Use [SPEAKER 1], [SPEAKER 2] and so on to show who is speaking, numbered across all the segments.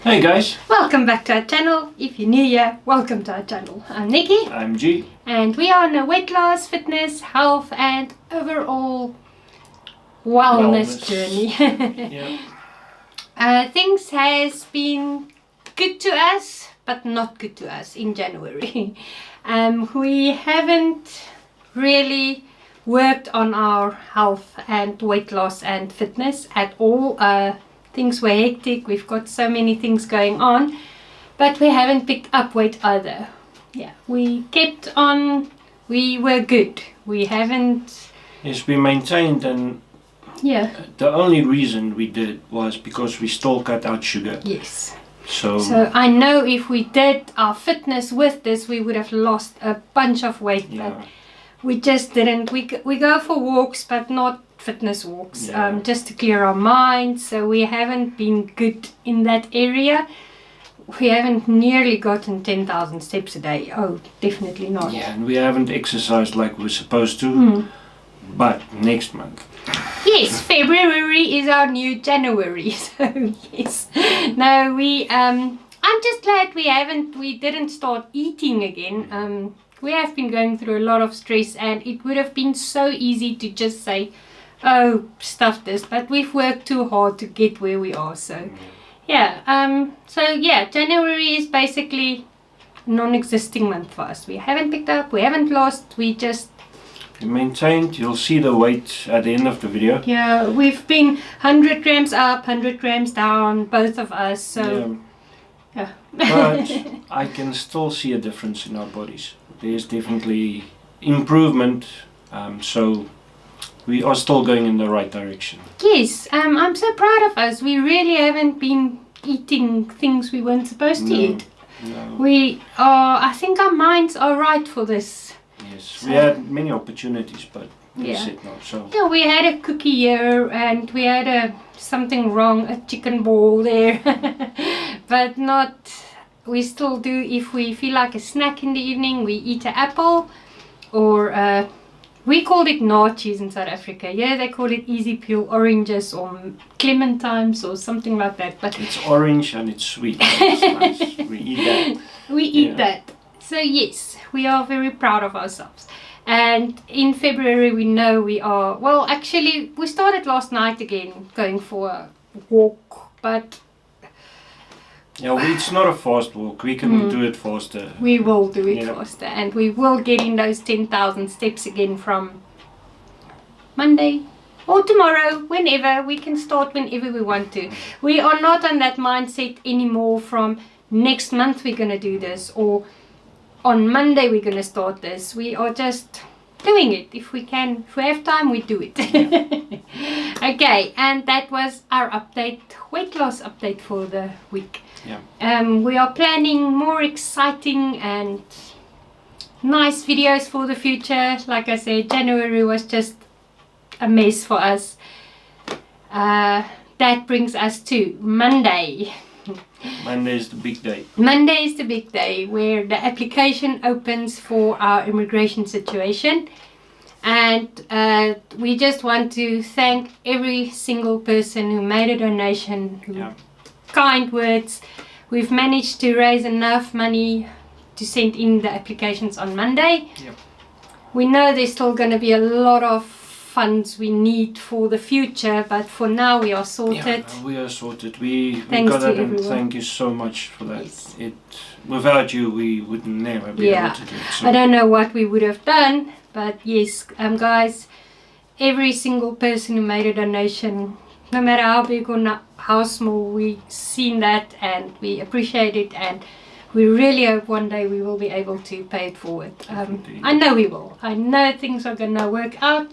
[SPEAKER 1] Hey guys!
[SPEAKER 2] Welcome back to our channel. If you're new here, welcome to our channel. I'm Nikki.
[SPEAKER 1] I'm G.
[SPEAKER 2] And we are on a weight loss, fitness, health and overall wellness journey.
[SPEAKER 1] Yeah.
[SPEAKER 2] Things has been good to us, but not good to us in January. We haven't really worked on our health and weight loss and fitness at all. Things were hectic, we've got so many things going on, but we haven't picked up weight either. Yeah, we kept on, we were good. We haven't...
[SPEAKER 1] Yes, we maintained, and the only reason we did was because we still cut out sugar.
[SPEAKER 2] Yes.
[SPEAKER 1] So
[SPEAKER 2] I know if we did our fitness with this, we would have lost a bunch of weight.
[SPEAKER 1] yeah.
[SPEAKER 2] But we just didn't. We go for walks, but not fitness walks, just to clear our minds. So we haven't been good in that area. We haven't nearly gotten 10,000 steps a day. Oh, definitely not.
[SPEAKER 1] Yeah, and we haven't exercised like we're supposed to. But next month.
[SPEAKER 2] Yes, February is our new January. So yes, no, I'm just glad we didn't start eating again. We have been going through a lot of stress, and it would have been so easy to just say, oh, stuff this, but we've worked too hard to get where we are. So January is basically non-existing month for us. We haven't picked up, we haven't lost, we
[SPEAKER 1] maintained. You'll see the weight at the end of the video.
[SPEAKER 2] Yeah, we've been 100 grams up, 100 grams down, both of us. So yeah.
[SPEAKER 1] But I can still see a difference in our bodies. There's definitely improvement, so we are still going in the right direction.
[SPEAKER 2] Yes, I'm so proud of us. We really haven't been eating things we weren't supposed to eat.
[SPEAKER 1] No.
[SPEAKER 2] We are, I think our minds are right for this.
[SPEAKER 1] Yes, so we had many opportunities, but we said no. So
[SPEAKER 2] yeah, we had a cookie here, and we had something wrong, a chicken ball there, but not. We still do. If we feel like a snack in the evening, we eat an apple, or we called it naartjies in South Africa. Yeah, they call it easy peel oranges or clementines or something like that. But
[SPEAKER 1] it's orange and it's sweet. It's nice. We eat that.
[SPEAKER 2] We eat that. So yes, we are very proud of ourselves. And in February we know we are, well actually we started last night again going for a walk, but
[SPEAKER 1] it's not a fast walk. We can do it faster.
[SPEAKER 2] We will do it faster, and we will get in those 10,000 steps again from Monday or tomorrow, whenever. We can start whenever we want to. We are not on that mindset anymore from next month we're going to do this, or on Monday we're going to start this. We are just doing it. If we can, if we have time, we do it. Okay, and that was our update, weight loss update for the week. We are planning more exciting and nice videos for the future. Like I said, January was just a mess for us. That brings us to Monday.
[SPEAKER 1] Monday is the big day.
[SPEAKER 2] Monday is the big day where the application opens for our immigration situation, and we just want to thank every single person who made a donation, kind words. We've managed to raise enough money to send in the applications on Monday. We know there's still going to be a lot of funds we need for the future, but for now we are sorted.
[SPEAKER 1] We are sorted. We
[SPEAKER 2] Thanks
[SPEAKER 1] got
[SPEAKER 2] to
[SPEAKER 1] it, and
[SPEAKER 2] everyone.
[SPEAKER 1] thank you so much for that.
[SPEAKER 2] Yes.
[SPEAKER 1] Without you we would never be able to do it. So.
[SPEAKER 2] I don't know what we would have done, but yes, guys, every single person who made a donation, no matter how big or not, how small, we seen that and we appreciate it, and we really hope one day we will be able to pay it forward. I know we will. I know things are going to work out,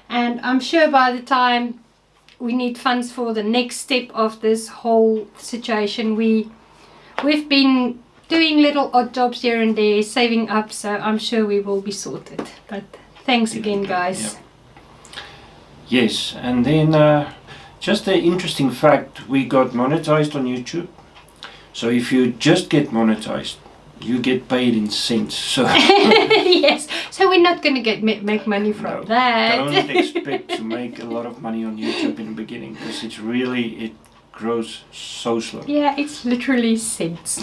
[SPEAKER 2] and I'm sure by the time we need funds for the next step of this whole situation, we've been doing little odd jobs here and there, saving up, so I'm sure we will be sorted. But thanks again, guys.
[SPEAKER 1] Yes, and then just an interesting fact, we got monetized on YouTube. So if you just get monetized, you get paid in cents. So
[SPEAKER 2] yes, so we're not going to make money from that.
[SPEAKER 1] Don't expect to make a lot of money on YouTube in the beginning, because it grows so slow.
[SPEAKER 2] Yeah, it's literally cents.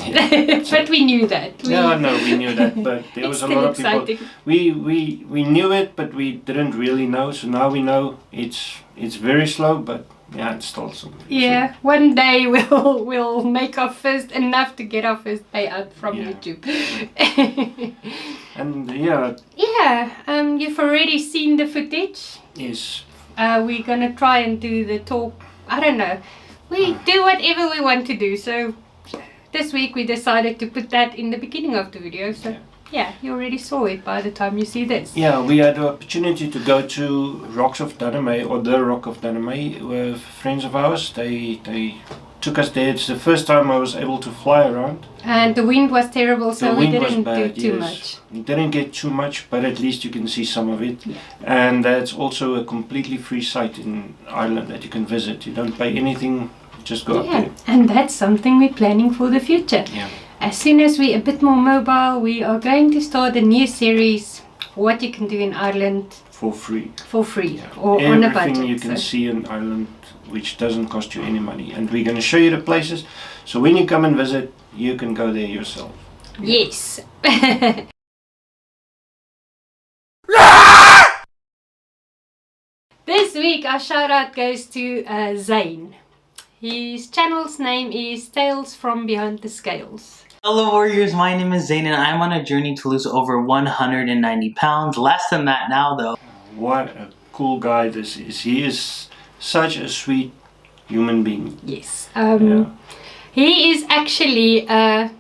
[SPEAKER 2] But we knew that.
[SPEAKER 1] We knew that, but there was a lot of people. We knew it, but we didn't really know. So now we know it's very slow, but yeah, it's still something.
[SPEAKER 2] Yeah, one day we'll make our first enough to get our first payout from YouTube.
[SPEAKER 1] And yeah.
[SPEAKER 2] Yeah, you've already seen the footage.
[SPEAKER 1] Yes.
[SPEAKER 2] We're gonna try and do the talk. I don't know. We do whatever we want to do. So this week we decided to put that in the beginning of the video. So yeah, you already saw it by the time you see this.
[SPEAKER 1] Yeah, we had the opportunity to go to Rocks of Dunamase, or the Rock of Dunamase, with friends of ours. They took us there. It's the first time I was able to fly around.
[SPEAKER 2] And the wind was terrible, so we didn't do too much.
[SPEAKER 1] We didn't get too much, but at least you can see some of it.
[SPEAKER 2] Yeah.
[SPEAKER 1] And that's also a completely free site in Ireland that you can visit. You don't pay anything, just go up there.
[SPEAKER 2] And that's something we're planning for the future.
[SPEAKER 1] Yeah.
[SPEAKER 2] As soon as we're a bit more mobile, we are going to start a new series, what you can do in Ireland.
[SPEAKER 1] For free.
[SPEAKER 2] For free,
[SPEAKER 1] Yeah.
[SPEAKER 2] or on a budget.
[SPEAKER 1] Everything you can see in Ireland, which doesn't cost you any money. And we're going to show you the places, so when you come and visit, you can go there yourself.
[SPEAKER 2] Yes. This week our shout out goes to Zane. His channel's name is Tales from Behind the Scales.
[SPEAKER 3] Hello warriors, my name is Zane and I'm on a journey to lose over 190 pounds. Less than that now though.
[SPEAKER 1] What a cool guy this is. He is such a sweet human being.
[SPEAKER 2] Yes. He is actually a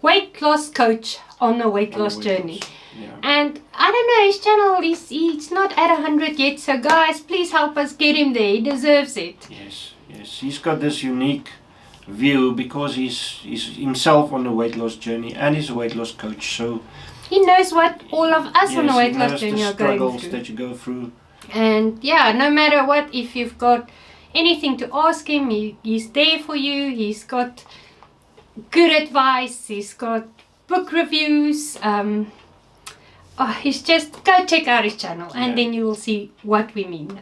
[SPEAKER 2] weight loss coach on a weight loss journey.
[SPEAKER 1] Yeah.
[SPEAKER 2] And I don't know, his channel he's not at 100 yet, so guys, please help us get him there. He deserves it.
[SPEAKER 1] Yes, yes. He's got this unique view because he's himself on a weight loss journey and he's a weight loss coach. So
[SPEAKER 2] he knows what all of us on a weight loss journey are going
[SPEAKER 1] struggles
[SPEAKER 2] through.
[SPEAKER 1] that you go through.
[SPEAKER 2] And yeah, no matter what, if you've got anything to ask him, he's there for you. He's got good advice. He's got book reviews. He's just, go check out his channel and then you will see what we mean.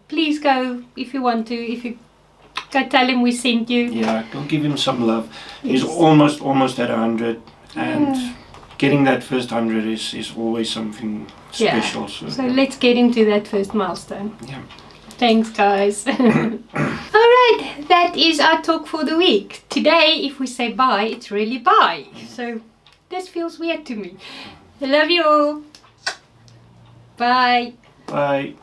[SPEAKER 2] Please go if you want to. If you go tell him we sent you.
[SPEAKER 1] Yeah, go give him some love. Yes. He's almost at 100, and getting that first 100 is always something special.
[SPEAKER 2] Yeah. So let's get into that first milestone.
[SPEAKER 1] Yeah.
[SPEAKER 2] Thanks guys. Alright, that is our talk for the week. Today if we say bye, it's really bye. So this feels weird to me. I love you all. Bye.
[SPEAKER 1] Bye.